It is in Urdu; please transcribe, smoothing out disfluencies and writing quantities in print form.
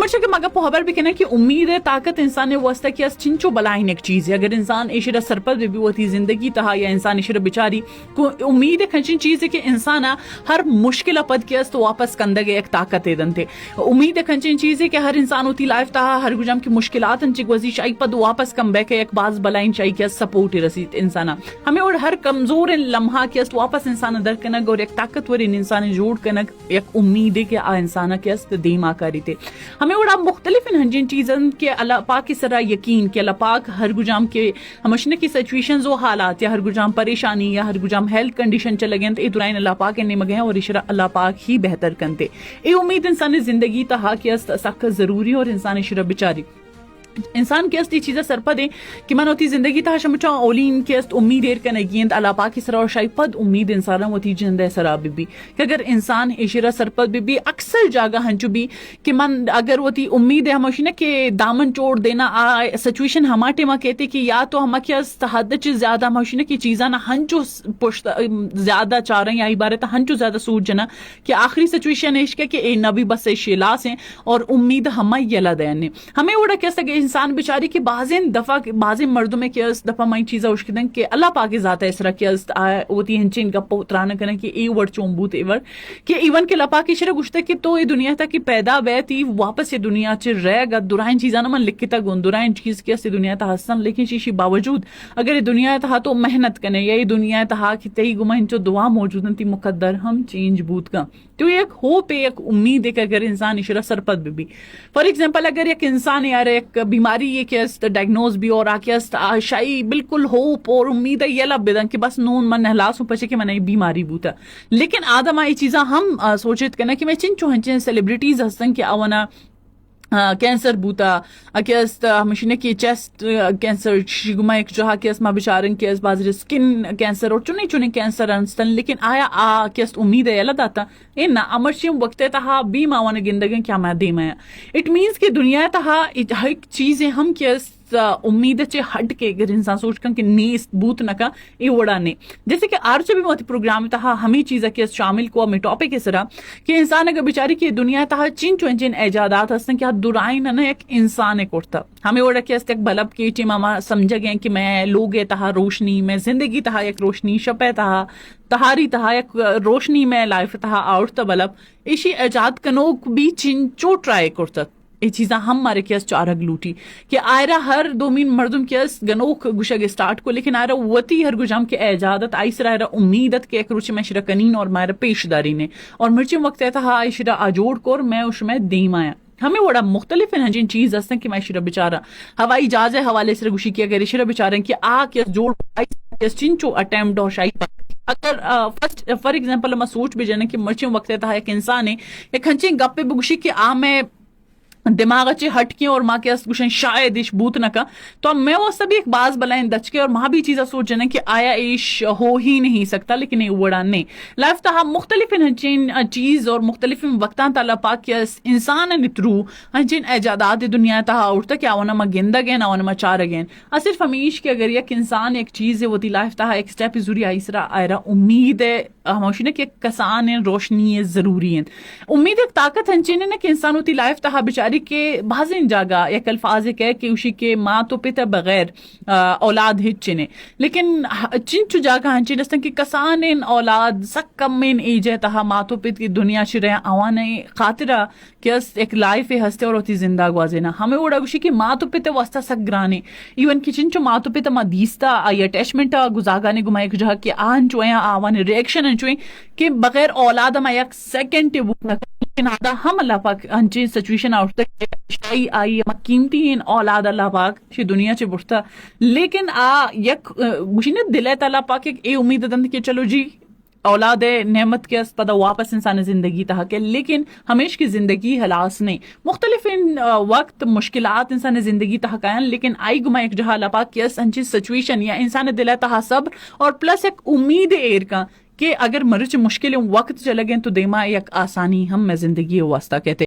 ہمیشہ کہ مگا پہبر بھی کہنا کہ امید ہے طاقت انسان واسطہ کہ اس چنچو بلائن ایک چیز ہے. اگر انسان ایشرا سرپد بھی ہوتی زندگی تہا یا انسان ایشرا بچاری کو امید ہے کھنچن چیز ہے کہ انسان ہر مشکل پد کے اس تو واپس کندگے ایک طاقت دن تھے. امید ہے کھنچن چیز ہے کہ ہر انسان ہوتی لائف تہا ہر گجام کی مشکلات ان چک وزی شائی پد واپس کم بیک ایک باز بلائن شائی کے سپورٹ رسید انسان ہمیں اور ہر کمزور لمحہ کے اس واپس انسان در کنگ اور ایک طاقتور انسان جوڑ کنگ ایک امید ہے کہ آ انسان کے اس دیما کاری تھے. ہمیں اور مختلف ہنجن چیزن کے اللہ پاک کی سرا یقین کہ اللہ پاک ہر گجام کے ہمشنے کی سچویشنز و حالات یا ہر گجام پریشانی یا ہر گجام ہیلتھ کنڈیشن چلے گئے تو دورائن اللہ پاک نے مگے اور اشرا اللہ پاک ہی بہتر کنتے. اے امید انسان زندگی تہا کہ سخت ضروری اور انسان اشرا بچاری انسان کے استی چیزیں سر پدیں کہ من ہوتی زندگی تہا شمچا اولین کے است امید ایر کا نگیند اللہ پاک کی سرا اور شاید پد امید انسان ہوتی جندے سرا بی کہ اگر انسان ایشرا سرپد بھی اکثر جاگہ ہنچو بھی کہ من اگر ہوتی امید ہے ہمشی نا کہ دامن چوڑ دینا سچویشن ہما ٹیما کہتے کہ یا تو ہما کیا حد چیز زیادہ ہمشی نا کہ چیزاں نہ ہنچو پشت زیادہ چاہ رہے ہیں یا عبارت ہنچو زیادہ سوچ جنا کہ آخری سچویشن عشق ہے کہ اے نبی بس شیلاس ہیں اور امید ہما یلا دین ہمیں اڑا کیسا کہ انسان بیچاری کی بعضیں مردوں میں کیا اس دفعہ میں چیزیں اشکدن کہ اللہ پاک ذات ہے اسرا کیا ہوتی ہنچے ان کا پوترانا کرنا کہ ای ورڈ چومبوت ایور کہ ایون کے لپا کی شرح گشتے کہ تو یہ دنیا تھا کہ پیدا بیتی واپس یہ دنیا چ رہ گا درائن چیزاں من لکھتا گون درائن چیز کی اس دنیا تا حسن لیکن شیشی باوجود اگر یہ دنیا تھا تو محنت کنے یا یہ دنیا تھا کہ تئی گما انچو دعا موجود تھی مقدر ہم چینج بوت کا تو ایک ہوپ ہے ایک امید ہے کہ اگر انسان اشرا سرپد بھی فار ایگزامپل اگر ایک انسان یار ایک بیماری یہ کہ ڈائگنوز بھی اور آکے شائی بالکل ہوپ اور امید ہے یہ لب بدن کہ بس نون من نہلاس ہوں پچے کہ میں بیماری بوتا لیکن آدم آئی چیزاں ہم سوچت کرنا کہ میں چن ہنچن سیلیبریٹیز ہستن کہ آونا کینسر بوتا اکیست مشینہ کی چیسٹ کینسر شگما ایک جہاں کیس ما بچارن کیس بازر سکن کینسر اور چنے کینسر انستن لیکن آیا کیست امید ہے اللہ داتا ان امرشیم وقت تہا بی ماوان گندگن کیا میں دے میں اٹ مینس کہ دنیا تہا ہر چیزیں ہم کیس امید چے ہٹ کے اگر انسان سوچ کن کہ نیست بوت نکا ای وڑا نے جیسے کہ آرچ بھی موتی پروگرام تہا ہمیں چیزیں کے شامل کو ہمیں ٹاپک اس طرح کہ انسان اگر بیچاری کی دنیا تہا چن ایجادات ہستن کہ دورائن نا ایک انسان کرتا ہمیں وڑا کہ ایک بلب کی چی ماما سمجھا گئے کہ میں لوگ تہا روشنی میں زندگی تہا ایک روشنی شپے تہا تہاری تہا ایک روشنی میں لائف تہا آؤٹ بلب ایشی ایجاد کنوک بھی چنچو ٹرائی کرتا یہ چیزاں ہم مارے کیس چارگ لوٹی کہ آئرہ ہر دومین مردم کیس گنوک گشگ اسٹارٹ کو لیکن آئرہ وطی ہر گجام کے ایجادت آئیسر آئرہ امیدت کے ایک روچے میں شرہ کنین اور مائرہ پیشداری نے اور مرچی وقت تہا آئی شرہ آجوڑ کور میں اس میں دیم آیا ہمیں بڑا مختلف ہنجین چیز ہستن کہ میں شرہ بچارہ ہوائی جہاز حوالے سے گوشی کیا گئے شرہ بچارن کہ کیس جوڑ کیس چنچو اٹیمپٹ اور شاید اگر فرسٹ فار ایگزامپل میں سوچ بھی جانا کہ مرچی وقت تہا ایک انسان ہے ایک ہنچین گپے بگوشی کہ میں دماغ اچھے ہٹ کے اور ماں کے گوشن شاید ایش بوت نکا تو میں وہ سب ایک باز بلائن دچ کے اور ماں بھی چیزیں سوچ جانا کہ آیا ایش ہو ہی نہیں سکتا لیکن یہ وڑا نہیں لائف تہا مختلف ہنچین چیز اور مختلف وقتاں تعالیٰ پاک کے انسان نترو ہنچین ایجادات دنیا تہا اٹھتا کہ آونا ما گندہ گین آونا ما چار گین صرف ہمیش کہ اگر یک انسان ایک چیز ہے وہ تی لائف تہا ایک سٹیپ ضروری آئیسرا آئرہ امید ہے ہموشی نا کہ کسان ہیں روشنی ہے ضروری ہیں امید ایک طاقت ہنچین ہے نا کہ انسان ہوتی لائف تہا بچاری کے بازن جاگا ایک الفاظ ہے کہ اسی کے ماں تو پتا بغیر اولاد ہچنے لیکن چنچو جاگا ہنچین استن کہ کسان ان اولاد سک کم من ایجے تہا ماں تو پت کی دنیا چرے آوانے خاطرہ کہ ایک لائف ہستے اور ہوتی زندہ گوازینا ہمیں اڑا گوشی کہ ماں تو پتا واسطہ سک گرانے ایون کی چنچو ماں تو پتا ماں دیستا آئی اٹیچمنٹ گزاگانے گما ایک جہاں کہ آن چوئیں آوانے ریاکشن انچوئیں کہ بغیر اولاد ہم ایک سیکنڈ لیکن آدھا ہم اللہ پاک انچین سچویشن آؤٹ شائی آئی قیمتی ان اولاد اللہ پاک شی دنیا چے بڑھتا لیکن یک گوشی نے دل ہے اللہ پاک ایک اے امید دند کہ چلو جی اولاد نعمت کے پدا واپس انسان زندگی تہا کے لیکن ہمیش کی زندگی ہلاس نہیں مختلف ان وقت مشکلات انسان زندگی تہا کائن لیکن آئی گما ایک جہاں اللہ پاک کیس انچی سچویشن یا انسان دل ہے تہا صبر اور پلس ایک امید ایر کا کہ اگر مرچ مشکل وقت چلے گئے تو دیما ایک آسانی ہم میں زندگی واسطہ کہتے